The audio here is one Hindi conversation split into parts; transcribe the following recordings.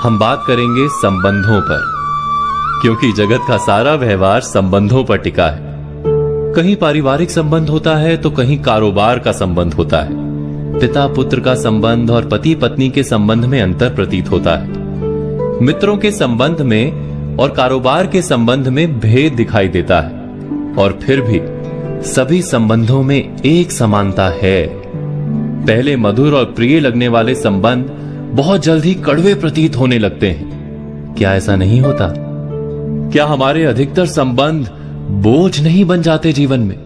हम बात करेंगे संबंधों पर, क्योंकि जगत का सारा व्यवहार संबंधों पर टिका है। कहीं पारिवारिक संबंध होता है तो कहीं कारोबार का संबंध होता है। पिता पुत्र का संबंध और पति पत्नी के संबंध में अंतर प्रतीत होता है। मित्रों के संबंध में और कारोबार के संबंध में भेद दिखाई देता है, और फिर भी सभी संबंधों में एक समानता है। पहले मधुर और प्रिय लगने वाले संबंध बहुत जल्द ही कड़वे प्रतीत होने लगते हैं। क्या ऐसा नहीं होता? क्या हमारे अधिकतर संबंध बोझ नहीं बन जाते जीवन में?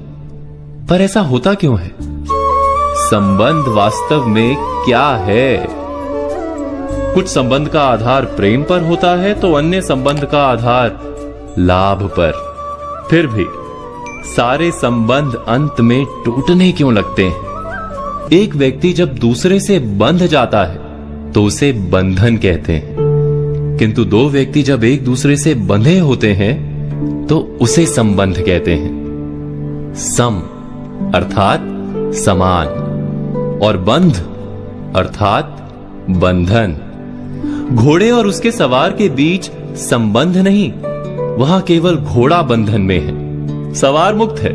पर ऐसा होता क्यों है? संबंध वास्तव में क्या है? कुछ संबंध का आधार प्रेम पर होता है तो अन्य संबंध का आधार लाभ पर। फिर भी सारे संबंध अंत में टूटने क्यों लगते हैं? एक व्यक्ति जब दूसरे से बंध जाता है तो उसे बंधन कहते हैं, किंतु दो व्यक्ति जब एक दूसरे से बंधे होते हैं तो उसे संबंध कहते हैं। सम अर्थात समान, और बंध अर्थात बंधन। घोड़े और उसके सवार के बीच संबंध नहीं, वहां केवल घोड़ा बंधन में है, सवार मुक्त है।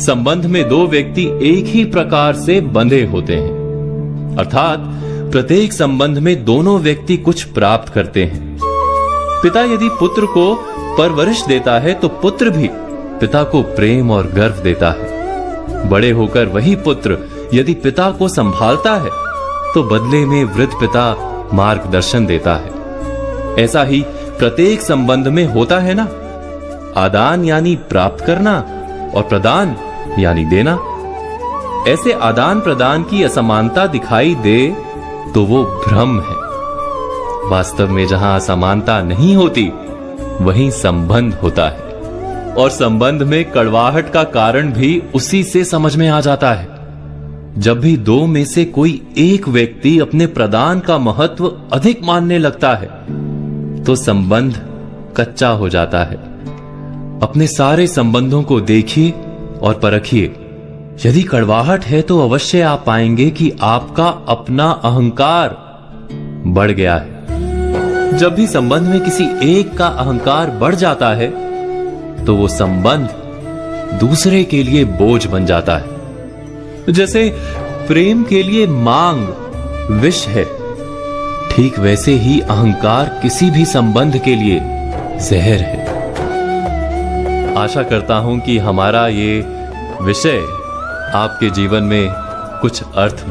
संबंध में दो व्यक्ति एक ही प्रकार से बंधे होते हैं, अर्थात प्रत्येक संबंध में दोनों व्यक्ति कुछ प्राप्त करते हैं। पिता यदि पुत्र को परवरिश देता है तो पुत्र भी पिता को प्रेम और गर्व देता है। बड़े होकर वही पुत्र यदि पिता को संभालता है तो बदले में वृद्ध पिता मार्गदर्शन देता है। ऐसा ही प्रत्येक संबंध में होता है ना। आदान यानी प्राप्त करना और प्रदान यानी देना। ऐसे आदान प्रदान की असमानता दिखाई दे तो वो भ्रम है। वास्तव में जहां असमानता नहीं होती वहीं संबंध होता है, और संबंध में कड़वाहट का कारण भी उसी से समझ में आ जाता है। जब भी दो में से कोई एक व्यक्ति अपने प्रदान का महत्व अधिक मानने लगता है तो संबंध कच्चा हो जाता है। अपने सारे संबंधों को देखिए और परखिए। यदि कड़वाहट है तो अवश्य आप पाएंगे कि आपका अपना अहंकार बढ़ गया है। जब भी संबंध में किसी एक का अहंकार बढ़ जाता है तो वो संबंध दूसरे के लिए बोझ बन जाता है। जैसे प्रेम के लिए मांग विष है, ठीक वैसे ही अहंकार किसी भी संबंध के लिए जहर है। आशा करता हूं कि हमारा ये विषय आपके जीवन में कुछ अर्थ